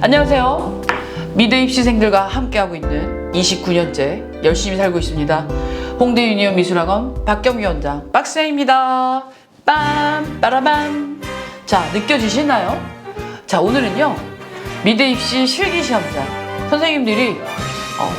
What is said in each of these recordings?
안녕하세요. 미대 입시생들과 함께하고 있는 29년째 열심히 살고 있습니다. 홍대 유니온 미술학원 박경미 원장 박사입니다. 빰 빠라밤. 자, 느껴지시나요? 자, 오늘은요 미대 입시 실기시험장 선생님들이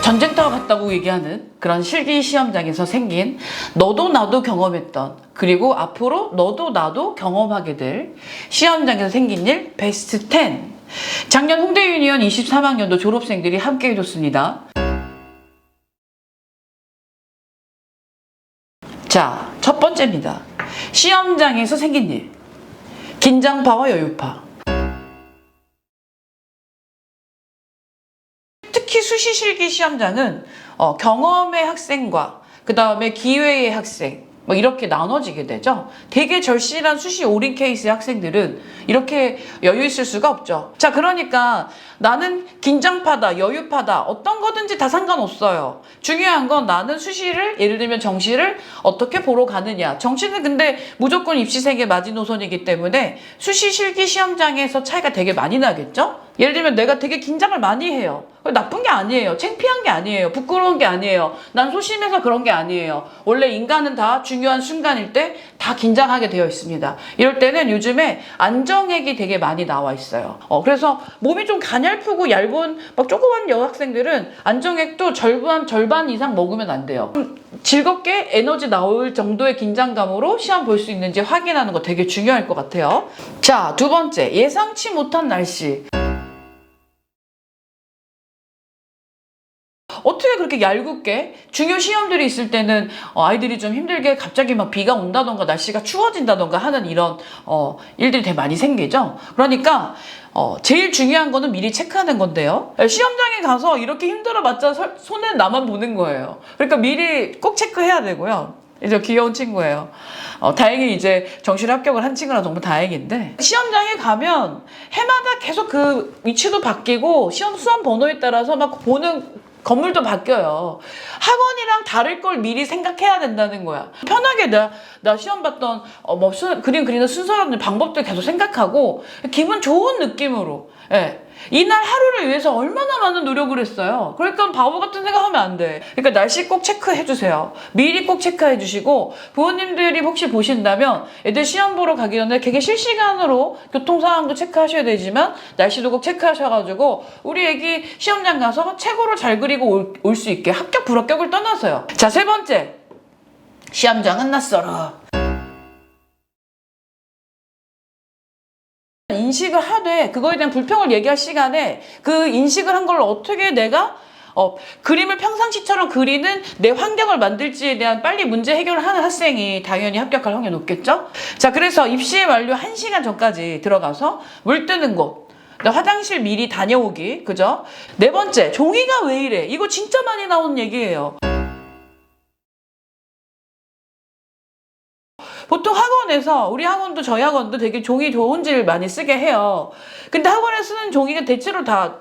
전쟁터와 같다고 얘기하는 그런 실기시험장에서 생긴 너도 나도 경험했던, 그리고 앞으로 너도 나도 경험하게 될 시험장에서 생긴 일 베스트 10, 작년 홍대 유니온 23학년도 졸업생들이 함께 해줬습니다. 자, 첫 번째입니다. 시험장에서 생긴 일, 긴장파와 여유파. 특히 수시실기 시험장은 경험의 학생과 그 다음에 기회의 학생 뭐 이렇게 나눠지게 되죠. 되게 절실한 수시 올인 케이스의 학생들은 이렇게 여유 있을 수가 없죠. 자, 그러니까 나는 긴장파다, 여유파다, 어떤 거든지 다 상관없어요. 중요한 건 나는 수시를, 예를 들면 정시를 어떻게 보러 가느냐. 정시는 근데 무조건 입시생의 마지노선이기 때문에 수시 실기 시험장에서 차이가 되게 많이 나겠죠. 예를 들면 내가 되게 긴장을 많이 해요. 나쁜 게 아니에요. 창피한 게 아니에요. 부끄러운 게 아니에요. 난 소심해서 그런 게 아니에요. 원래 인간은 다 중요한 순간일 때 다 긴장하게 되어 있습니다. 이럴 때는 요즘에 안정액이 되게 많이 나와 있어요. 그래서 몸이 좀 가냘프고 얇은 막 조그만 여학생들은 안정액도 절반 이상 먹으면 안 돼요. 즐겁게 에너지 나올 정도의 긴장감으로 시험 볼 수 있는지 확인하는 거 되게 중요할 것 같아요. 자, 두 번째, 예상치 못한 날씨. 어떻게 그렇게 얄궂게 중요 시험들이 있을 때는 아이들이 좀 힘들게 갑자기 막 비가 온다던가 날씨가 추워진다던가 하는 이런 일들이 되게 많이 생기죠. 그러니까 제일 중요한 거는 미리 체크하는 건데요. 시험장에 가서 이렇게 힘들어봤자 손해는 나만 보는 거예요. 그러니까 미리 꼭 체크해야 되고요. 이제 귀여운 친구예요. 다행히 이제 정시를 합격을 한 친구라 너무 다행인데, 시험장에 가면 해마다 계속 그 위치도 바뀌고 수험 번호에 따라서 막 보는 건물도 바뀌어요. 학원이랑 다를 걸 미리 생각해야 된다는 거야. 편하게 나 시험 봤던 그림 그리는 순서라든지 방법들 계속 생각하고 기분 좋은 느낌으로, 예. 이날 하루를 위해서 얼마나 많은 노력을 했어요. 그러니까 바보 같은 생각하면 안 돼. 그러니까 날씨 꼭 체크해 주세요. 미리 꼭 체크해 주시고, 부모님들이 혹시 보신다면 애들 시험 보러 가기 전에 되게 실시간으로 교통 상황도 체크하셔야 되지만 날씨도 꼭 체크하셔가지고 우리 애기 시험장 가서 최고로 잘 그리고 올 수 있게, 합격 불합격을 떠나서요. 자, 세 번째, 시험장은 낯설어. 인식을 하되 그거에 대한 불평을 얘기할 시간에 그 인식을 한 걸 어떻게 내가 그림을 평상시처럼 그리는 내 환경을 만들지에 대한 빨리 문제 해결을 하는 학생이 당연히 합격할 확률이 높겠죠. 자, 그래서 입시 완료 1시간 전까지 들어가서 물 뜨는 곳, 화장실 미리 다녀오기, 그죠? 네 번째, 종이가 왜 이래? 이거 진짜 많이 나오는 얘기예요. 보통 학원에서, 우리 학원도 저희 학원도 되게 종이 좋은 질 많이 쓰게 해요. 근데 학원에 쓰는 종이가 대체로 다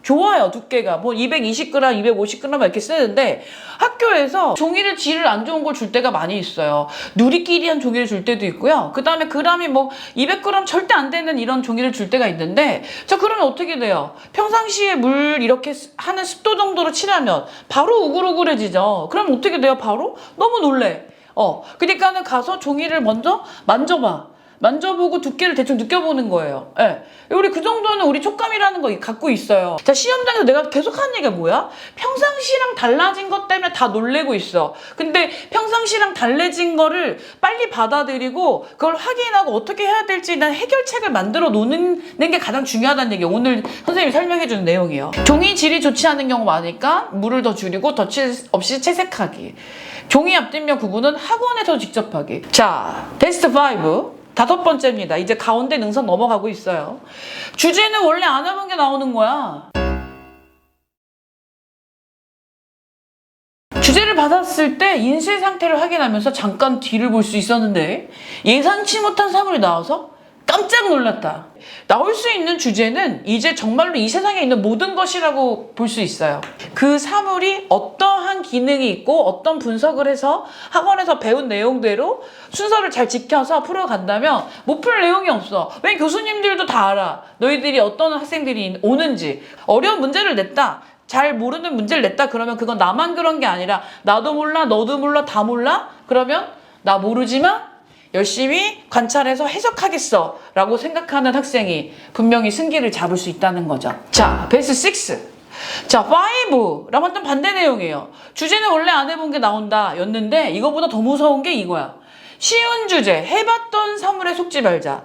좋아요. 두께가 뭐 220g, 250g 이렇게 쓰는데 학교에서 종이를 질을 안 좋은 걸 줄 때가 많이 있어요. 누리끼리한 종이를 줄 때도 있고요. 그 다음에 그람이 뭐 200g 절대 안 되는 이런 종이를 줄 때가 있는데, 자, 그러면 어떻게 돼요? 평상시에 물 이렇게 하는 습도 정도로 칠하면 바로 우글우글해지죠. 그럼 어떻게 돼요? 바로? 너무 놀래. 그러니까는 가서 종이를 먼저 만져보고 두께를 대충 느껴보는 거예요. 예. 우리 그 정도는 우리 촉감이라는 거 갖고 있어요. 자, 시험장에서 내가 계속 하는 얘기가 뭐야? 평상시랑 달라진 것 때문에 다 놀래고 있어. 근데 평상시랑 달라진 거를 빨리 받아들이고 그걸 확인하고 어떻게 해야 될지에 대한 해결책을 만들어 놓는 게 가장 중요하다는 얘기예요. 오늘 선생님이 설명해 주는 내용이에요. 종이 질이 좋지 않은 경우 많으니까 물을 더 줄이고 덧칠 없이 채색하기. 종이 앞뒷면 구분은 학원에서 직접 하기. 자, 테스트 5. 5번째입니다. 이제 가운데 능선 넘어가고 있어요. 주제는 원래 안 해본 게 나오는 거야. 주제를 받았을 때 인쇄 상태를 확인하면서 잠깐 뒤를 볼 수 있었는데 예상치 못한 사물이 나와서 깜짝 놀랐다. 나올 수 있는 주제는 이제 정말로 이 세상에 있는 모든 것이라고 볼 수 있어요. 그 사물이 어떠한 기능이 있고 어떤 분석을 해서 학원에서 배운 내용대로 순서를 잘 지켜서 풀어간다면 못 풀 내용이 없어. 왜 교수님들도 다 알아. 너희들이 어떤 학생들이 오는지. 어려운 문제를 냈다. 잘 모르는 문제를 냈다 그러면 그건 나만 그런 게 아니라 나도 몰라, 너도 몰라, 다 몰라? 그러면 나 모르지만 열심히 관찰해서 해석하겠어 라고 생각하는 학생이 분명히 승기를 잡을 수 있다는 거죠. 자, 베이스 6. 자, 5랑 완전 반대 내용이에요. 주제는 원래 안 해본 게 나온다 였는데 이거보다 더 무서운 게 이거야. 쉬운 주제, 해봤던 사물에 속지 말자.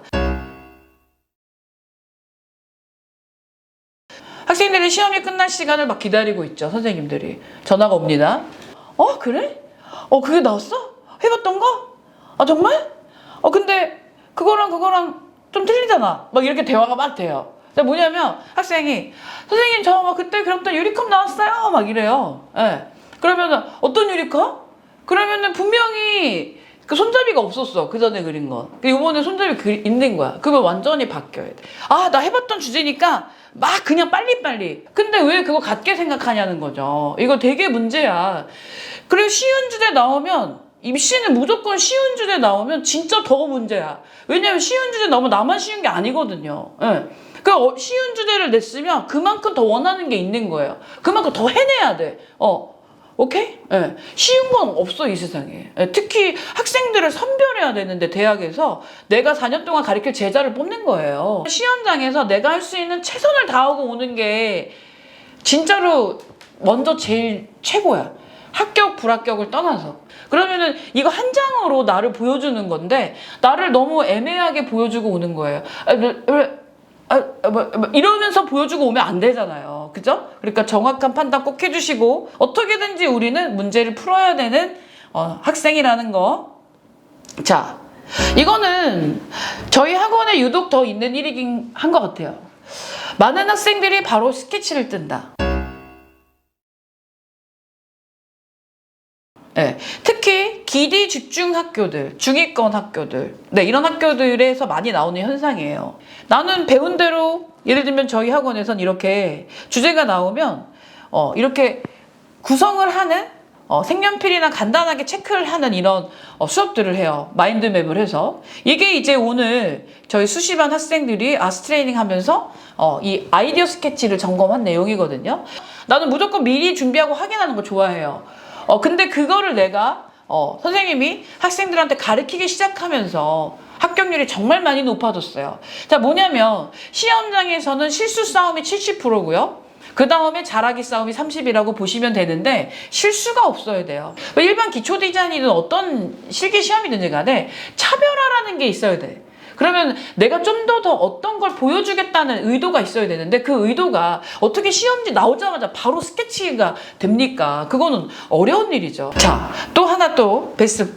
학생들이 시험이 끝날 시간을 막 기다리고 있죠. 선생님들이. 전화가 옵니다. 그래? 그게 나왔어? 해봤던 거? 정말? 근데 그거랑 좀 틀리잖아. 막 이렇게 대화가 막 돼요. 근데 뭐냐면 학생이 선생님 저 막 그때 그렸던 유리컵 나왔어요. 막 이래요. 예. 그러면은 어떤 유리컵? 그러면은 분명히 그 손잡이가 없었어. 그 전에 그린 거. 이번에 손잡이 있는 거야. 그러면 완전히 바뀌어야 돼. 나 해봤던 주제니까 막 그냥 빨리빨리. 근데 왜 그거 같게 생각하냐는 거죠. 이거 되게 문제야. 그리고 쉬운 주제 나오면 입시는 무조건 쉬운 주제 나오면 진짜 더 문제야. 왜냐면 쉬운 주제 나오면 나만 쉬운 게 아니거든요. 예. 그 쉬운 주제를 냈으면 그만큼 더 원하는 게 있는 거예요. 그만큼 더 해내야 돼. 오케이? 예. 쉬운 건 없어, 이 세상에. 예. 특히 학생들을 선별해야 되는데, 대학에서 내가 4년 동안 가르칠 제자를 뽑는 거예요. 시험장에서 내가 할 수 있는 최선을 다하고 오는 게 진짜로 먼저 제일 최고야. 합격, 불합격을 떠나서. 그러면은 이거 한 장으로 나를 보여주는 건데, 나를 너무 애매하게 보여주고 오는 거예요. 이러면서 보여주고 오면 안 되잖아요. 그죠? 그러니까 정확한 판단 꼭 해주시고 어떻게든지 우리는 문제를 풀어야 되는 학생이라는 거. 자, 이거는 저희 학원에 유독 더 있는 일이긴 한 것 같아요. 많은 학생들이 바로 스케치를 뜬다. 네, 특히 기디 집중 학교들, 중위권 학교들, 이런 학교들에서 많이 나오는 현상이에요. 나는 배운 대로, 예를 들면 저희 학원에선 이렇게 주제가 나오면 이렇게 구성을 하는 색연필이나 간단하게 체크를 하는 이런 수업들을 해요. 마인드맵을 해서. 이게 이제 오늘 저희 수시반 학생들이 아스트레이닝 하면서 이 아이디어 스케치를 점검한 내용이거든요. 나는 무조건 미리 준비하고 확인하는 거 좋아해요. 근데 그거를 내가 선생님이 학생들한테 가르치기 시작하면서 합격률이 정말 많이 높아졌어요. 자, 뭐냐면 시험장에서는 실수 싸움이 70%고요. 그 다음에 잘하기 싸움이 30이라고 보시면 되는데 실수가 없어야 돼요. 일반 기초 디자인이든 어떤 실기 시험이든지 간에 차별화라는 게 있어야 돼. 그러면 내가 좀 더 어떤 걸 보여주겠다는 의도가 있어야 되는데 그 의도가 어떻게 시험지 나오자마자 바로 스케치가 됩니까? 그거는 어려운 일이죠. 자, 또 하나 또 베스트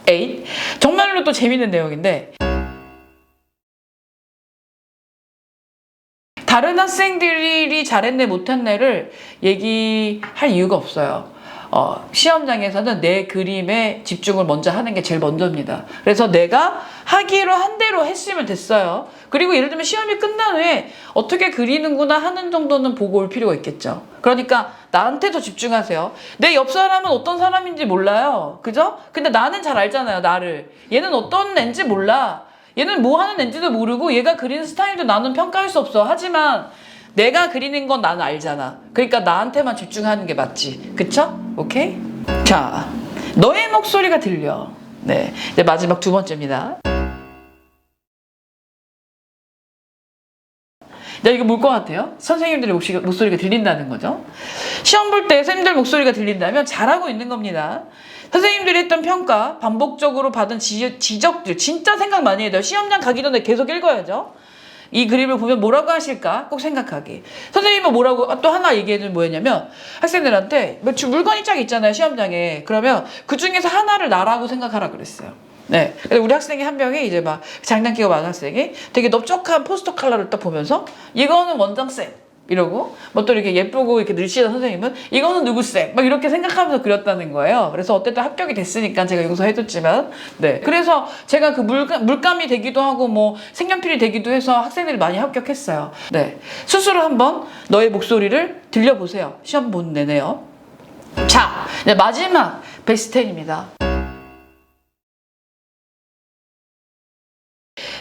8. 정말로 또 재밌는 내용인데 다른 학생들이 잘했네 못했네를 얘기할 이유가 없어요. 시험장에서는 내 그림에 집중을 먼저 하는 게 제일 먼저입니다. 그래서 내가 하기로 한 대로 했으면 됐어요. 그리고 예를 들면 시험이 끝난 후에 어떻게 그리는구나 하는 정도는 보고 올 필요가 있겠죠. 그러니까 나한테 더 집중하세요. 내 옆 사람은 어떤 사람인지 몰라요. 그죠? 근데 나는 잘 알잖아요, 나를. 얘는 어떤 애인지 몰라. 얘는 뭐 하는 애인지도 모르고 얘가 그리는 스타일도 나는 평가할 수 없어. 하지만 내가 그리는 건 나는 알잖아. 그러니까 나한테만 집중하는 게 맞지. 그쵸? 오케이? 자, 너의 목소리가 들려. 네, 이제 마지막 두 번째입니다. 이거 뭘 것 같아요? 선생님들의 목소리가 들린다는 거죠. 시험 볼 때 선생님들 목소리가 들린다면 잘하고 있는 겁니다. 선생님들이 했던 평가, 반복적으로 받은 지적들 진짜 생각 많이 해야 돼요. 시험장 가기 전에 계속 읽어야죠. 이 그림을 보면 뭐라고 하실까 꼭 생각하기. 선생님은 뭐라고 또 하나 얘기해주면 뭐였냐면 학생들한테 물건이 쫙 있잖아요, 시험장에. 그러면 그 중에서 하나를 나라고 생각하라 그랬어요. 네. 그래서 우리 학생이 한 명이 이제 막 장난기가 많은 학생이 되게 넓적한 포스터 컬러를 딱 보면서 이거는 원장쌤, 이러고 뭐 또 이렇게 예쁘고 이렇게 늘씬한 선생님은 이거는 누구세? 막 이렇게 생각하면서 그렸다는 거예요. 그래서 어쨌든 합격이 됐으니까 제가 용서해줬지만 네. 그래서 제가 그 물감이 되기도 하고 뭐 색연필이 되기도 해서 학생들이 많이 합격했어요. 네. 스스로 한번 너의 목소리를 들려보세요. 시험 보는 내내요. 자, 네, 마지막 베스트 10입니다.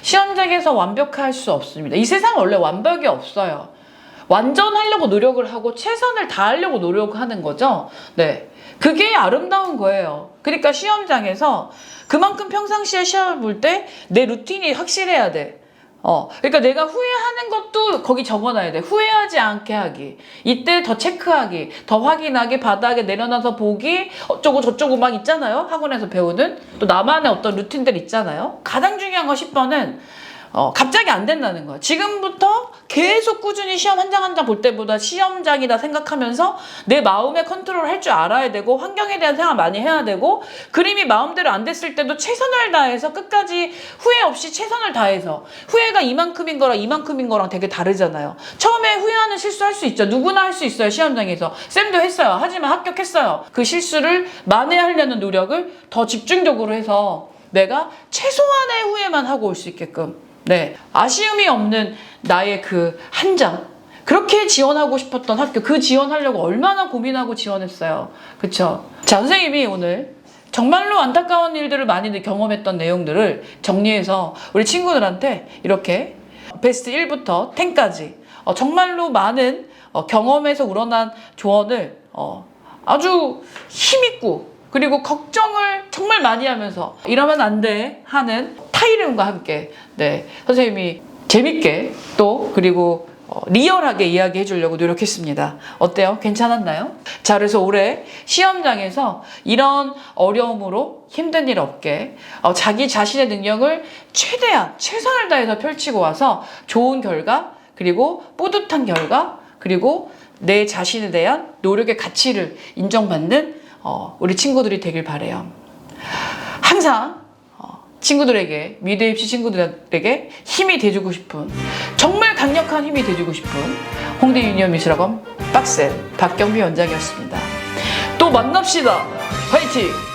시험장에서 완벽할 수 없습니다. 이 세상은 원래 완벽이 없어요. 완전하려고 노력을 하고 최선을 다하려고 노력하는 거죠. 네. 그게 아름다운 거예요. 그러니까 시험장에서 그만큼 평상시에 시험을 볼 때 내 루틴이 확실해야 돼. 그러니까 내가 후회하는 것도 거기 적어놔야 돼. 후회하지 않게 하기. 이때 더 체크하기. 더 확인하기. 바닥에 내려놔서 보기. 어쩌고 저쩌고 막 있잖아요. 학원에서 배우는. 또 나만의 어떤 루틴들 있잖아요. 가장 중요한 거 10번은 갑자기 안 된다는 거야. 지금부터 계속 꾸준히 시험 한 장 한 장 볼 때보다 시험장이다 생각하면서 내 마음의 컨트롤을 할 줄 알아야 되고 환경에 대한 생각 많이 해야 되고 그림이 마음대로 안 됐을 때도 최선을 다해서 끝까지 후회 없이 최선을 다해서 후회가 이만큼인 거랑 되게 다르잖아요. 처음에 후회하는 실수할 수 있죠. 누구나 할 수 있어요. 시험장에서. 쌤도 했어요. 하지만 합격했어요. 그 실수를 만회하려는 노력을 더 집중적으로 해서 내가 최소한의 후회만 하고 올 수 있게끔 네, 아쉬움이 없는 나의 그 한 장. 그렇게 지원하고 싶었던 학교, 그 지원하려고 얼마나 고민하고 지원했어요. 그쵸? 자, 선생님이 오늘 정말로 안타까운 일들을 많이 경험했던 내용들을 정리해서 우리 친구들한테 이렇게 베스트 1부터 10까지 정말로 많은 경험에서 우러난 조언을 아주 힘있고 그리고 걱정을 정말 많이 하면서 이러면 안 돼 하는 타이름과 함께 네, 선생님이 재밌게 또 그리고 리얼하게 이야기해 주려고 노력했습니다. 어때요? 괜찮았나요? 자, 그래서 올해 시험장에서 이런 어려움으로 힘든 일 없게 자기 자신의 능력을 최대한 최선을 다해서 펼치고 와서 좋은 결과 그리고 뿌듯한 결과 그리고 내 자신에 대한 노력의 가치를 인정받는 우리 친구들이 되길 바래요. 항상 친구들에게 미대 입시 친구들에게 힘이 돼주고 싶은 정말 강력한 힘이 돼주고 싶은 홍대 유니온 미술학원 빡센 박경비 원장이었습니다. 또 만납시다. 화이팅!